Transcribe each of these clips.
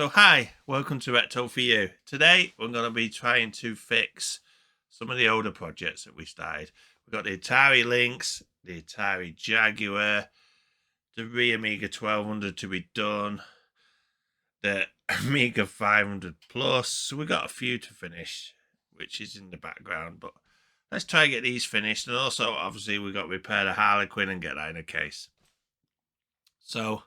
So hi, welcome to Recto for You. Today we're going to be trying to fix some of the older projects that we started. We've got the Atari Lynx, the Atari Jaguar, the Amiga 1200 to be done, the Amiga 500 Plus. So we've got a few to finish, which is in the background, but let's try and get these finished. And also, obviously, we've got to repair the Harlequin and get that in a case. So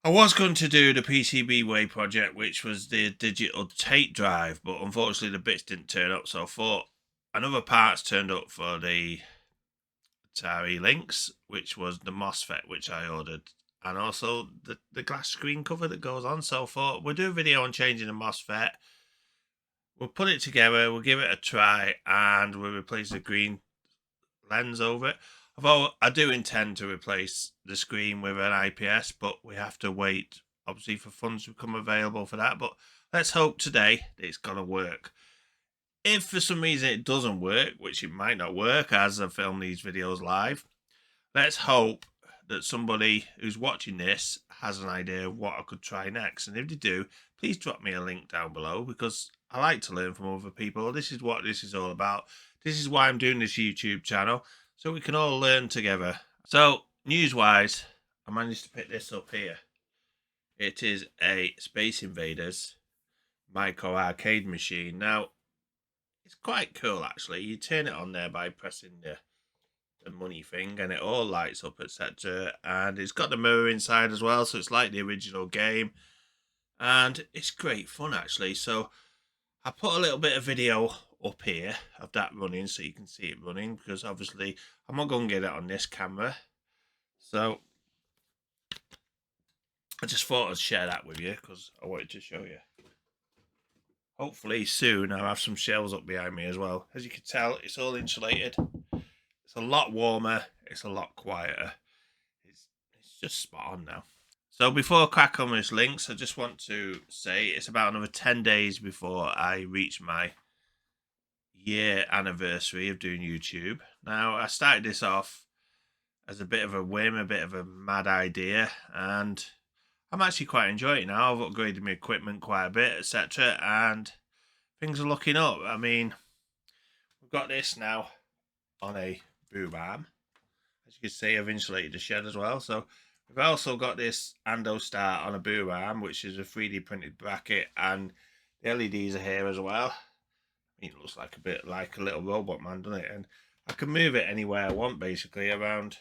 I was going to do the PCB Way project, which was the digital tape drive, but unfortunately the bits didn't turn up, so I thought another parts turned up for the Atari Lynx, which was the Mosfet, which I ordered, and also the glass screen cover that goes on. So I thought we'll do a video on changing the Mosfet. We'll put it together, we'll give it a try, and we'll replace the green lens over it. Although I do intend to replace the screen with an IPS, but we have to wait, obviously, for funds to become available for that. But let's hope today it's going to work. If for some reason it doesn't work, which it might not work as I film these videos live, let's hope that somebody who's watching this has an idea of what I could try next. And if they do, please drop me a link down below, because I like to learn from other people. This is what this is all about. This is why I'm doing this YouTube channel, so we can all learn together. So, news-wise, I managed to pick this up here. It is a Space Invaders micro arcade machine. Now, it's quite cool, actually. You turn it on there by pressing the money thing, and it all lights up, etc. And it's got the mirror inside as well, so it's like the original game. And it's great fun, actually. So, I put a little bit of video up here of that running so you can see it running, because obviously I'm not going to get it on this camera, so I just thought I'd share that with you because I wanted to show you. Hopefully soon I'll have some shelves up behind me as well. As you can tell, it's all insulated. It's a lot warmer, it's a lot quieter. It's just spot on now. So before I crack on with this Lynx, I just want to say it's about another 10 days before I reach my year anniversary of doing YouTube. Now, I started this off as a bit of a whim, a bit of a mad idea, and I'm actually quite enjoying it now. I've upgraded my equipment quite a bit, etc., and things are looking up. I mean, we've got this now on a boom arm. As you can see, I've insulated the shed as well. So we've also got this Ando Start on a boom arm, which is a 3D printed bracket, and the LEDs are here as well. It looks like a bit like a little robot man, doesn't it? And I can move it anywhere I want, basically, around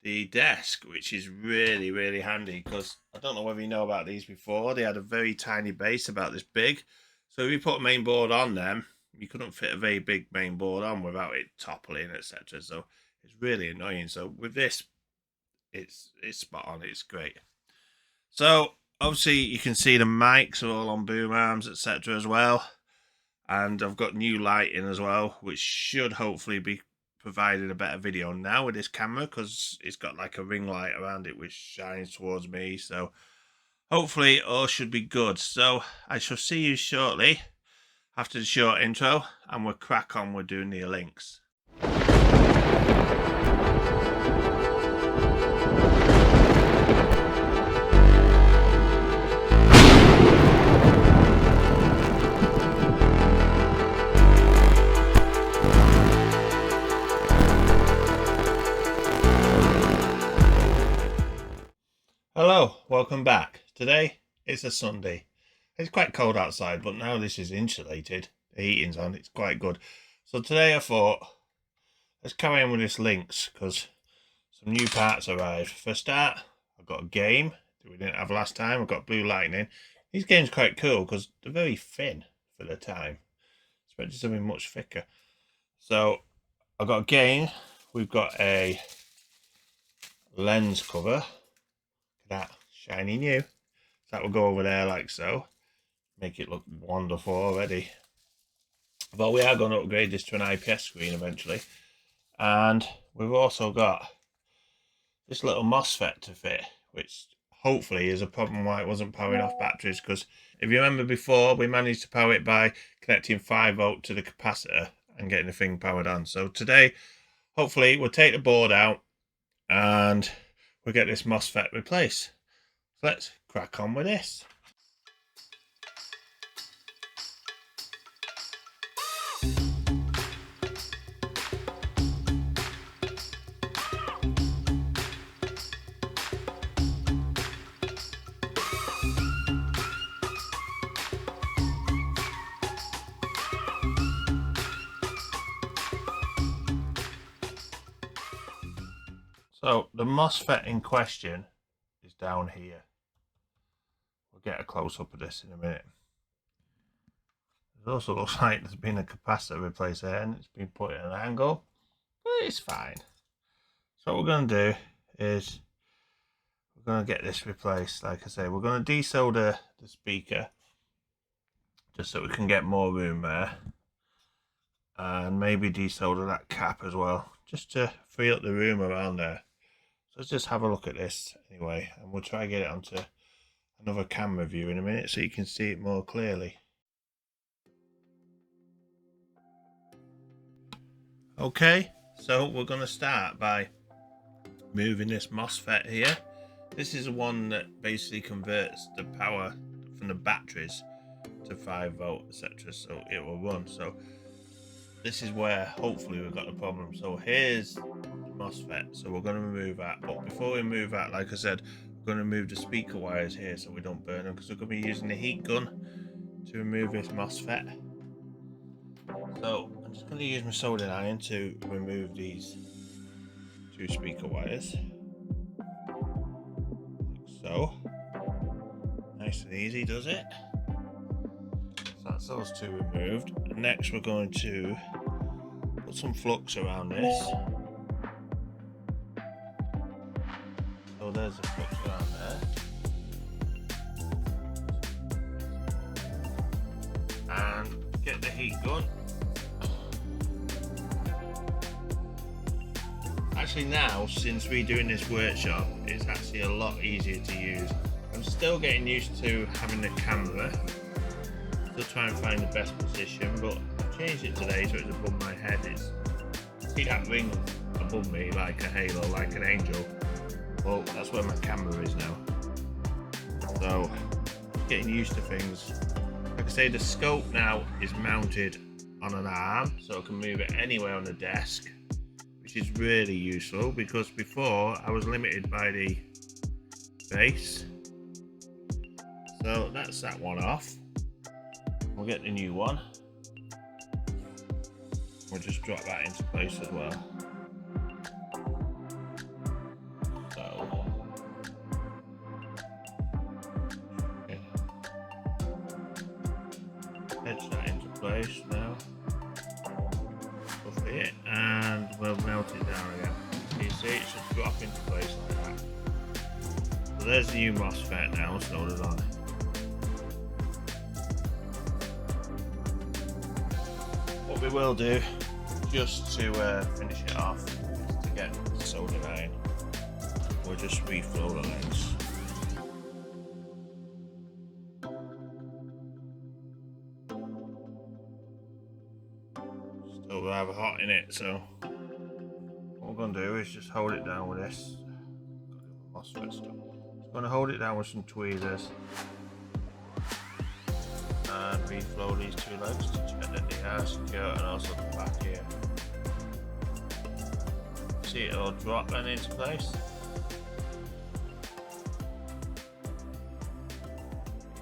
the desk, which is really, really handy, because I don't know whether you know about these before. They had a very tiny base, about this big. So if you put a main board on them, you couldn't fit a very big main board on without it toppling, etc. So it's really annoying. So with this, it's spot on. It's great. So obviously you can see the mics are all on boom arms, etc. as well. And I've got new lighting as well, which should hopefully be providing a better video now with this camera, because it's got like a ring light around it which shines towards me. So hopefully all should be good. So I shall see you shortly after the short intro, and we'll crack on with doing the Lynx. Hello, welcome back. Today it's a Sunday. It's quite cold outside, but now this is insulated. The heating's on, it's quite good. So today I thought, let's carry on with this Lynx, because some new parts arrived. For a start, I've got a game that we didn't have last time. I've got Blue Lightning. These games are quite cool because they're very thin for the time. Expected something much thicker. So I've got a game. We've got a lens cover. That shiny new, so that will go over there like so, make it look wonderful already. But we are going to upgrade this to an IPS screen eventually, and we've also got this little Mosfet to fit, which hopefully is a problem why it wasn't powering off batteries, because if you remember before, we managed to power it by connecting 5V to the capacitor and getting the thing powered on. So today hopefully we'll take the board out and we'll get this Mosfet replaced. So let's crack on with this. So the Mosfet in question is down here. We'll get a close up of this in a minute. It also looks like there's been a capacitor replaced there and it's been put at an angle, but it's fine. So what we're going to do is we're going to get this replaced. Like I say, we're going to desolder the speaker just so we can get more room there, and maybe desolder that cap as well, just to free up the room around there. So let's just have a look at this anyway, and we'll try and get it onto another camera view in a minute so you can see it more clearly. Okay, so we're going to start by moving this Mosfet here. This is the one that basically converts the power from the batteries to 5 volt, etc., so it will run. So this is where hopefully we've got the problem. So here's the Mosfet, so we're going to remove that, but before we move that, like I said, we're going to remove the speaker wires here so we don't burn them, because we're going to be using the heat gun to remove this Mosfet. So I'm just going to use my soldering iron to remove these 2 speaker wires, like so. Nice and easy, does it? So that's those 2 removed. And next we're going to put some flux around this. So there's the flux around there. And get the heat gun. Actually now, since we're doing this workshop, it's actually a lot easier to use. I'm still getting used to having the camera. Still trying to find the best position, but I've changed it today so it's above my head. See that ring above me like a halo, like an angel? Well, that's where my camera is now. So, getting used to things. Like I say, the scope now is mounted on an arm, so I can move it anywhere on the desk, which is really useful, because before I was limited by the base. So that's that one off. We'll get the new one. We'll just drop that into place as well. So, okay. Edge that into place now. Buff it, and we'll melt it down again. You see, it should drop into place like that. So there's the new Mosfet now soldered on. What we will do, just to finish it off, is to get the soldering iron. We'll just reflow the lens. Still rather hot in it, so what we're going to do is just hold it down with this. Mosfet stuff. Just going to hold it down with some tweezers and reflow these 2 legs to check that they are secure, and also the back here. See, it'll drop then into place.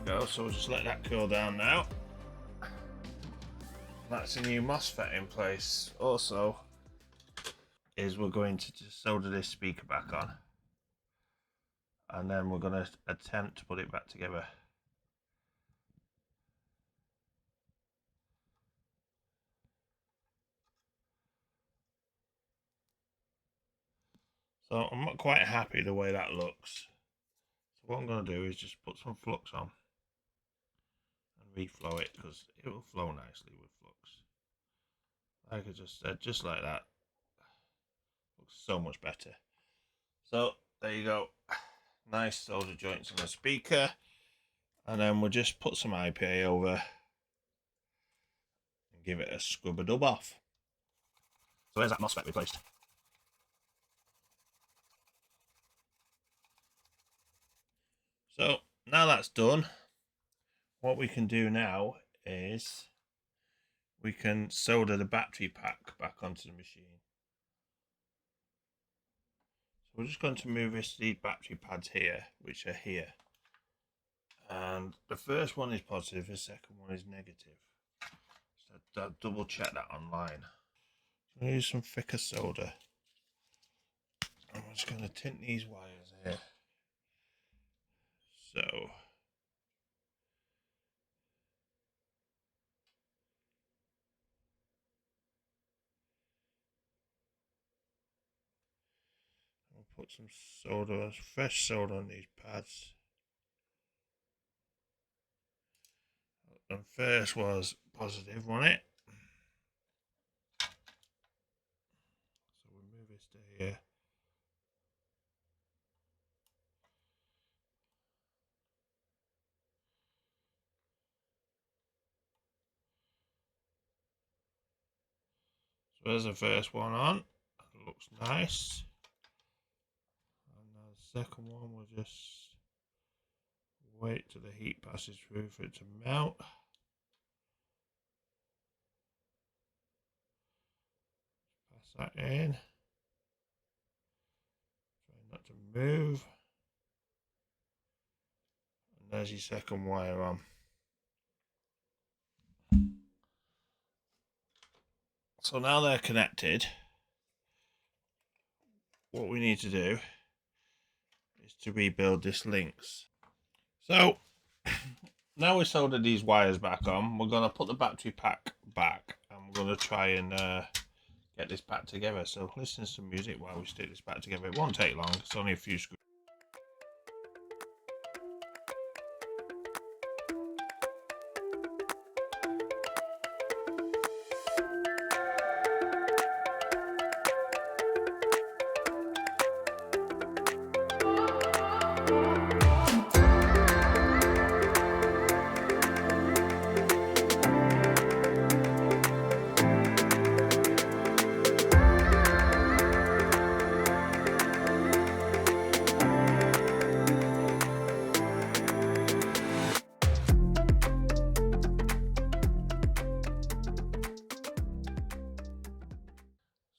There we go, so we'll just let that cool down now. That's a new Mosfet in place. Also, is we're going to just solder this speaker back on, and then we're going to attempt to put it back together. So I'm not quite happy the way that looks. So what I'm going to do is just put some flux on and reflow it, because it will flow nicely with flux. Like I just said, just like that. Looks so much better. So there you go. Nice solder joints on the speaker. And then we'll just put some IPA over and give it a scrub a dub off. So there's that Mosfet replaced. So now that's done, what we can do now is we can solder the battery pack back onto the machine. So we're just going to move these battery pads here, which are here. And the first one is positive, the second one is negative. So I'll double check that online. So I'm going to use some thicker solder. I'm just going to tint these wires here. So I'll put some solder, fresh solder on these pads. And first was positive, wasn't it? So we'll move this to here. So there's the first one on. It looks nice. And now the second one, we'll just wait till the heat passes through for it to melt. Pass that in. Try not to move. And there's your second wire on. So now they're connected, what we need to do is to rebuild this Lynx. So now we've soldered these wires back on, we're going to put the battery pack back and we're going to try and get this back together. So listen to some music while we stick this back together. It won't take long, it's only a few screws.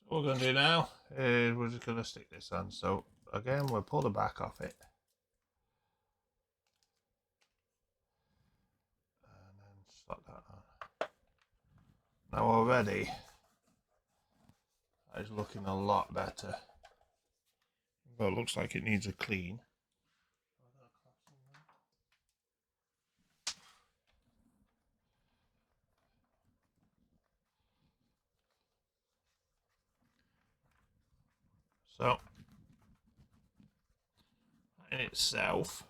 What we're going to do now is we're just going to stick this on. So again, we'll pull the back off it. And then slot that on. Now already, it's looking a lot better. Well, it looks like it needs a clean. So, in itself,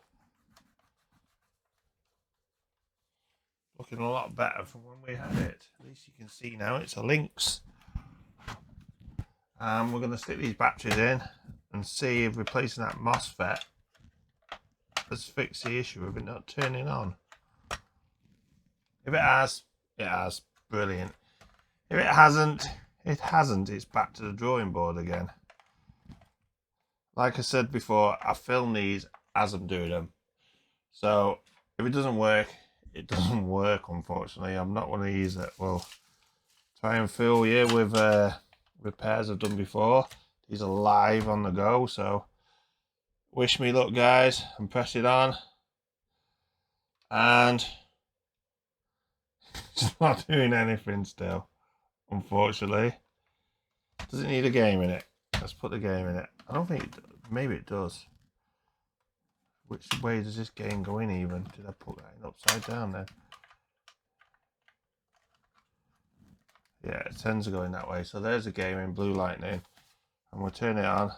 looking a lot better from when we had it. At least you can see now it's a Lynx. We're going to stick these batteries in and see if replacing that Mosfet has fixed the issue of it not turning on. If it has, it has. Brilliant. If it hasn't, it hasn't. It's back to the drawing board again. Like I said before, I film these as I'm doing them. So if it doesn't work, it doesn't work, unfortunately. I'm not one of these that will try and fool you with repairs I've done before. These are live on the go, so wish me luck, guys, and press it on. And it's not doing anything still, unfortunately. Does it need a game in it? Let's put the game in it. I don't think it does. Maybe it does. Which way does this game go in even? Did I put that in upside down then? Yeah, it tends to go in that way. So there's a game in Blue Lightning. And we'll turn it on.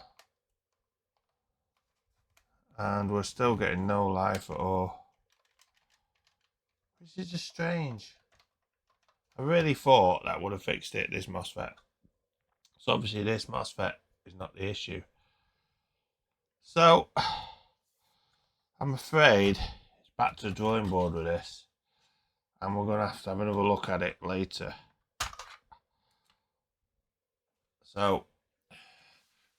And we're still getting no life at all. Which is just strange. I really thought that would have fixed it, this Mosfet. So obviously this Mosfet is not the issue. So I'm afraid it's back to the drawing board with this. And we're going to have another look at it later. So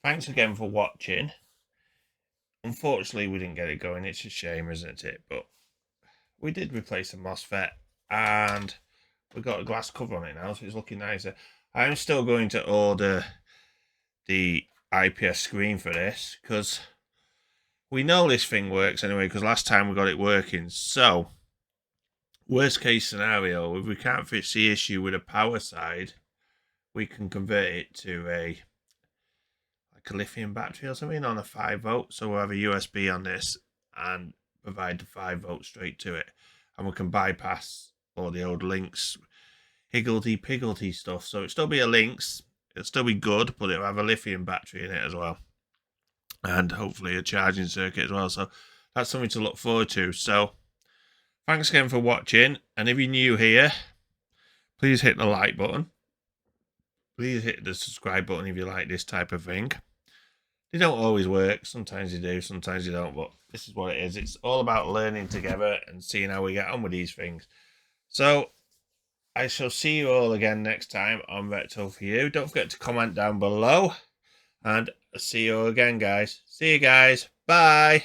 thanks again for watching. Unfortunately, we didn't get it going. It's a shame, isn't it? But we did replace the Mosfet, and we got a glass cover on it now, so it's looking nicer. I'm still going to order the IPS screen for this, because we know this thing works anyway, because last time we got it working. So, worst case scenario, if we can't fix the issue with the power side, we can convert it to a lithium battery or something on a 5-volt. So we'll have a USB on this and provide the 5-volt straight to it, and we can bypass all the old Lynx higgledy-piggledy stuff. So it'll still be a Lynx, it'll still be good, but it'll have a lithium battery in it as well, and hopefully a charging circuit as well. So that's something to look forward to. So thanks again for watching, and if you're new here, please hit the like button. Please hit the subscribe button if you like this type of thing. They don't always work. Sometimes you do, sometimes you don't, but this is what it is. It's all about learning together and seeing how we get on with these things. So I shall see you all again next time on Retro for You. Don't forget to comment down below, and see you all again, guys. See you guys. Bye.